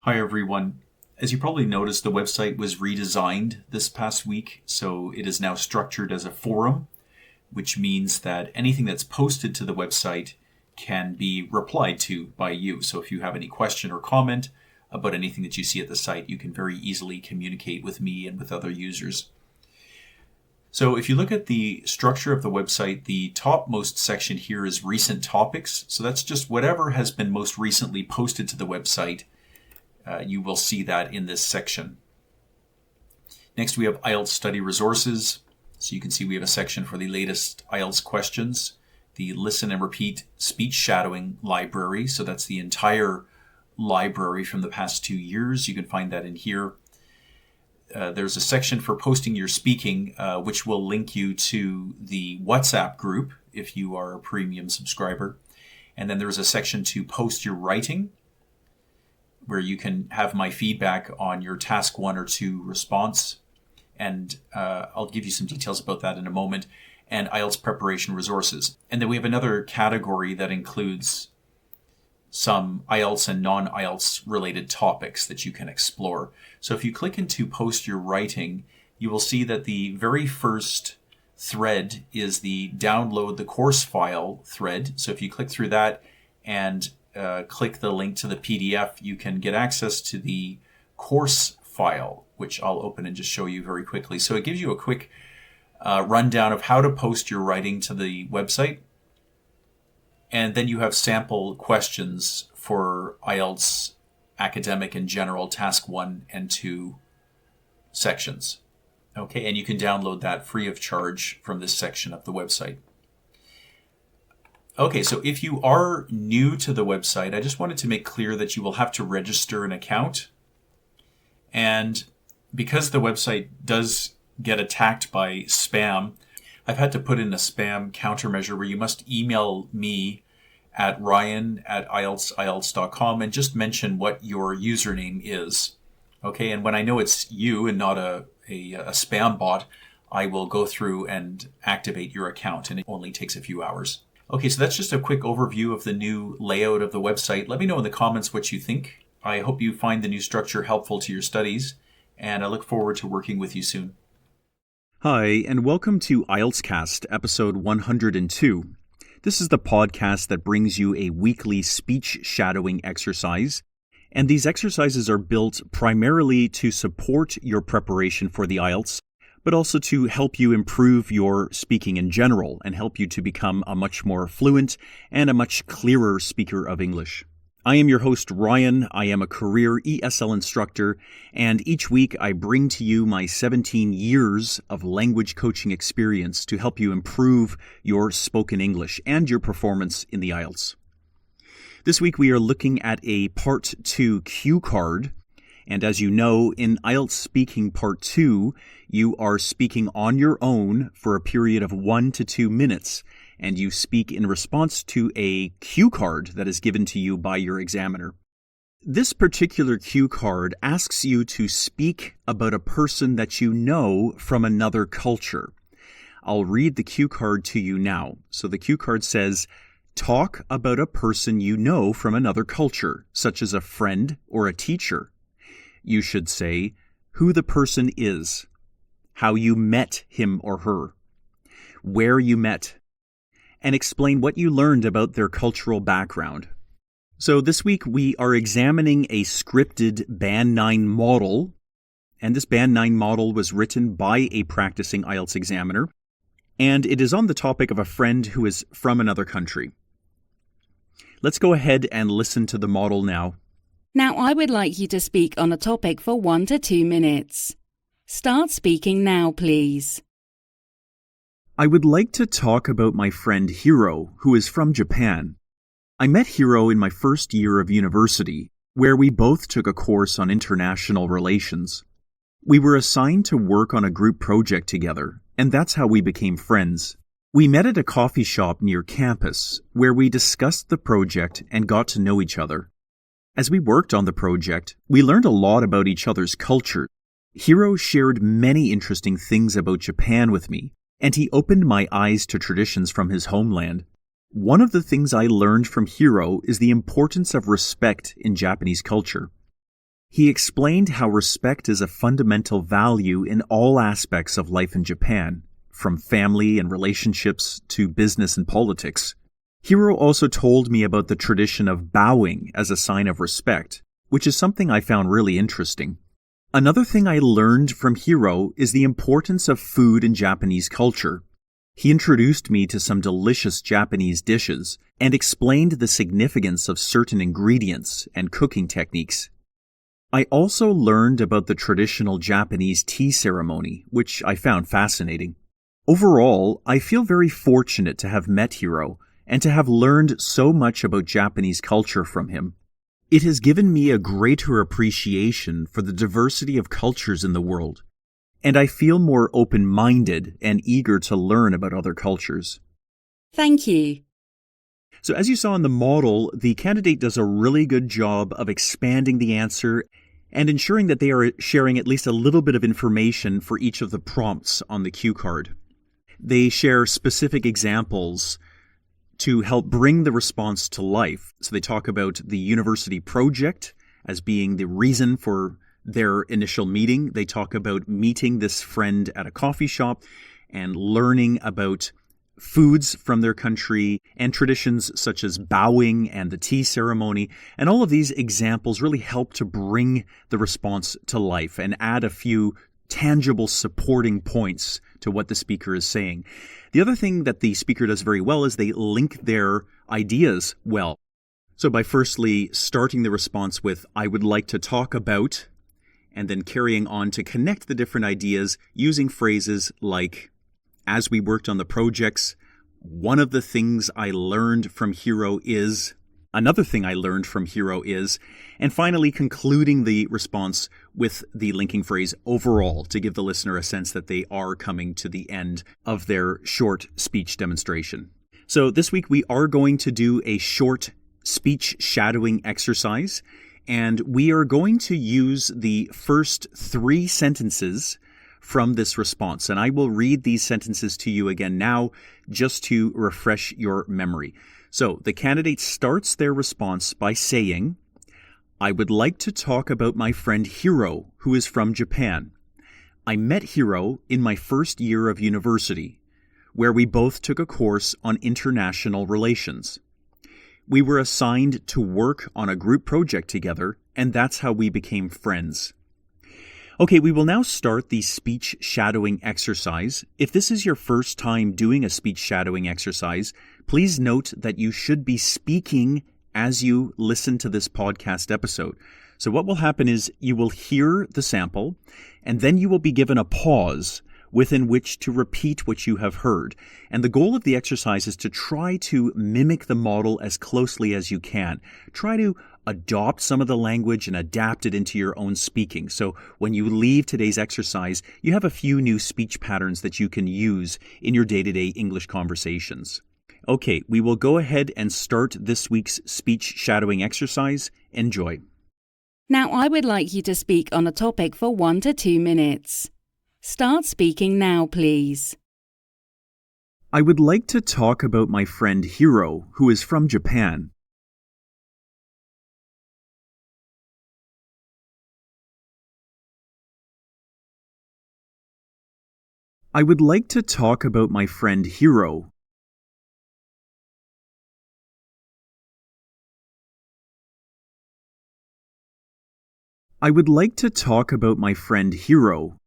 Hi everyone. As you probably noticed, the website was redesigned this past week, so it is now structured as a forum, which means that anything that's posted to the website can be replied to by you. So if you have any question or comment about anything that you see at the site, you can very easily communicate with me and with other users. So if you look at the structure of the website, the topmost section here is recent topics. So that's just whatever has been most recently posted to the website. You will see that in this section. Next, we have IELTS study resources. So you can see we have a section for the latest IELTS questions, the listen and repeat speech shadowing library. So that's the entire library from the past 2 years. You can find that in here. There's a section for posting your speaking, which will link you to the WhatsApp group if you are a premium subscriber. And then there's a section to post your writing, where you can have my feedback on your task 1 or 2 response. And I'll give you some details about that in a moment. And IELTS preparation resources. And then we have another category that includes some IELTS and non-IELTS related topics that you can explore. So if you click into post your writing, you will see that the very first thread is the download the course file thread. So if you click through that and click the link to the PDF, you can get access to the course file, which I'll open and just show you very quickly. So it gives you a quick rundown of how to post your writing to the website. And then you have sample questions for IELTS academic and general task 1 and 2 sections. Okay, and you can download that free of charge from this section of the website. Okay, so if you are new to the website, I just wanted to make clear that you will have to register an account. And because the website does get attacked by spam, I've had to put in a spam countermeasure where you must email me at ryan@ielts.com and just mention what your username is. Okay, and when I know it's you and not a spam bot, I will go through and activate your account, and it only takes a few hours. Okay, so that's just a quick overview of the new layout of the website. Let me know in the comments what you think. I hope you find the new structure helpful to your studies, and I look forward to working with you soon. Hi, and welcome to IELTS Cast, episode 102. This is the podcast that brings you a weekly speech shadowing exercise, and these exercises are built primarily to support your preparation for the IELTS, but also to help you improve your speaking in general and help you to become a much more fluent and a much clearer speaker of English. I am your host, Ryan. I am a career ESL instructor, and each week I bring to you my 17 years of language coaching experience to help you improve your spoken English and your performance in the IELTS. This week we are looking at a Part 2 cue card. And as you know, in IELTS Speaking Part 2, you are speaking on your own for a period of 1 to 2 minutes, and you speak in response to a cue card that is given to you by your examiner. This particular cue card asks you to speak about a person that you know from another culture. I'll read the cue card to you now. So the cue card says, talk about a person you know from another culture, such as a friend or a teacher. You should say who the person is, how you met him or her, where you met, and explain what you learned about their cultural background. So this week we are examining a scripted Band 9 model, and this Band 9 model was written by a practicing IELTS examiner, and it is on the topic of a friend who is from another country. Let's go ahead and listen to the model now. Now I would like you to speak on a topic for 1 to 2 minutes. Start speaking now, please. I would like to talk about my friend Hiro, who is from Japan. I met Hiro in my first year of university, where we both took a course on international relations. We were assigned to work on a group project together, and that's how we became friends. We met at a coffee shop near campus, where we discussed the project and got to know each other. As we worked on the project, we learned a lot about each other's culture. Hiro shared many interesting things about Japan with me, and he opened my eyes to traditions from his homeland. One of the things I learned from Hiro is the importance of respect in Japanese culture. He explained how respect is a fundamental value in all aspects of life in Japan, from family and relationships to business and politics. Hiro also told me about the tradition of bowing as a sign of respect, which is something I found really interesting. Another thing I learned from Hiro is the importance of food in Japanese culture. He introduced me to some delicious Japanese dishes and explained the significance of certain ingredients and cooking techniques. I also learned about the traditional Japanese tea ceremony, which I found fascinating. Overall, I feel very fortunate to have met Hiro and to have learned so much about Japanese culture from him. It has given me a greater appreciation for the diversity of cultures in the world, and I feel more open-minded and eager to learn about other cultures. Thank you. So as you saw in the model, the candidate does a really good job of expanding the answer and ensuring that they are sharing at least a little bit of information for each of the prompts on the cue card. They share specific examples to help bring the response to life. So they talk about the university project as being the reason for their initial meeting. They talk about meeting this friend at a coffee shop and learning about foods from their country and traditions such as bowing and the tea ceremony. And all of these examples really help to bring the response to life and add a few tangible supporting points to what the speaker is saying. The other thing that the speaker does very well is they link their ideas well. So by firstly starting the response with, I would like to talk about, and then carrying on to connect the different ideas using phrases like, as we worked on the projects, one of the things I learned from Hiro is, another thing I learned from Hiro is, and finally concluding the response with the linking phrase overall to give the listener a sense that they are coming to the end of their short speech demonstration. So this week we are going to do a short speech shadowing exercise, and we are going to use the first 3 sentences from this response. And I will read these sentences to you again now just to refresh your memory. So the candidate starts their response by saying, I would like to talk about my friend Hiro, who is from Japan. I met Hiro in my first year of university, where we both took a course on international relations. We were assigned to work on a group project together, and that's how we became friends. Okay, we will now start the speech shadowing exercise. If this is your first time doing a speech shadowing exercise, please note that you should be speaking as you listen to this podcast episode. So what will happen is you will hear the sample, and then you will be given a pause within which to repeat what you have heard. And the goal of the exercise is to try to mimic the model as closely as you can. Try to adopt some of the language and adapt it into your own speaking. So when you leave today's exercise, you have a few new speech patterns that you can use in your day-to-day English conversations. Okay, we will go ahead and start this week's speech shadowing exercise. Enjoy. Now I would like you to speak on a topic for 1 to 2 minutes. Start speaking now, please. I would like to talk about my friend Hiro, who is from Japan. I would like to talk about my friend Hiro. I would like to talk about my friend Hiro.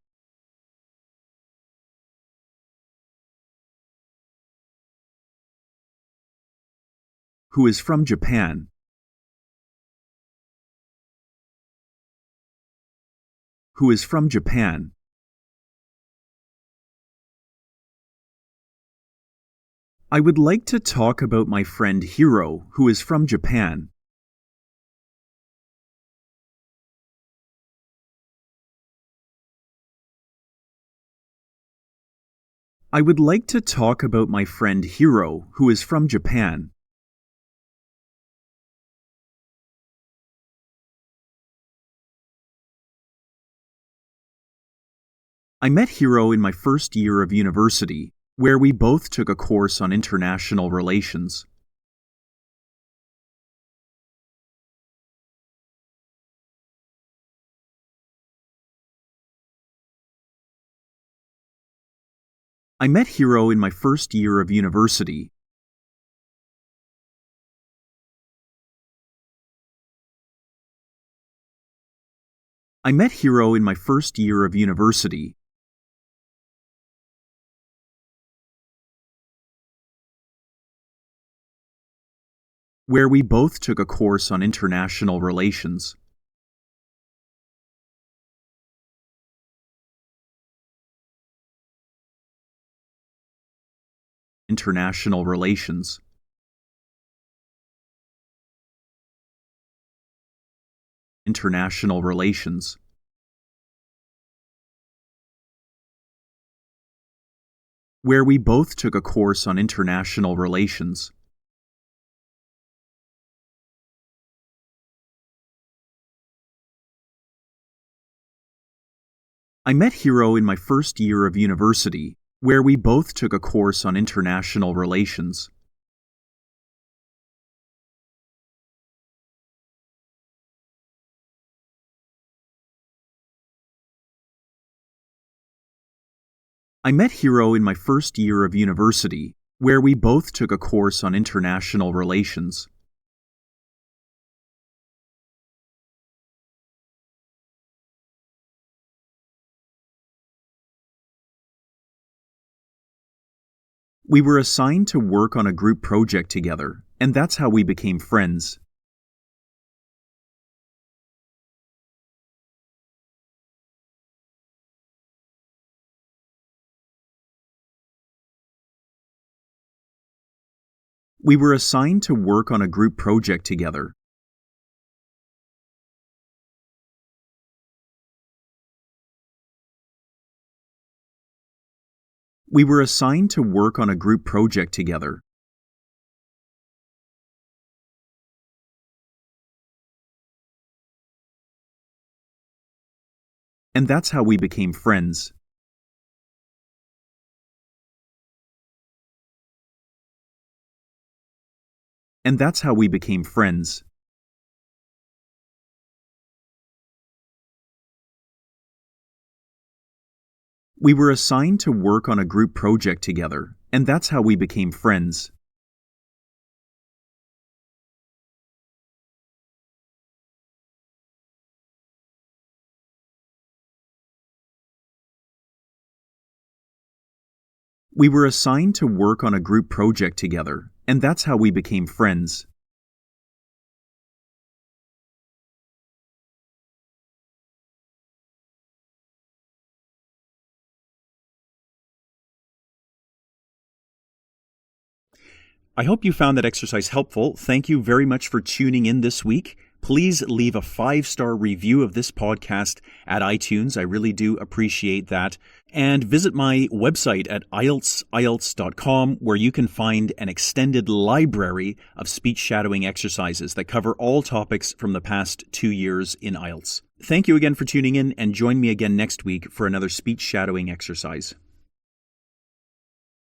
Who is from Japan. Who is from Japan. I would like to talk about my friend Hiro, who is from Japan. I would like to talk about my friend Hiro, who is from Japan. I met Hiro in my first year of university, where we both took a course on international relations. I met Hiro in my first year of university. I met Hiro in my first year of university. Where we both took a course on international relations. International relations. International relations. Where we both took a course on international relations. I met Hiro in my first year of university, where we both took a course on international relations. I met Hiro in my first year of university, where we both took a course on international relations. We were assigned to work on a group project together, and that's how we became friends. We were assigned to work on a group project together. We were assigned to work on a group project together. And that's how we became friends. And that's how we became friends. We were assigned to work on a group project together, and that's how we became friends. We were assigned to work on a group project together, and that's how we became friends. I hope you found that exercise helpful. Thank you very much for tuning in this week. Please leave a 5-star review of this podcast at iTunes. I really do appreciate that. And visit my website at IELTS.com, where you can find an extended library of speech shadowing exercises that cover all topics from the past 2 years in IELTS. Thank you again for tuning in, and join me again next week for another speech shadowing exercise.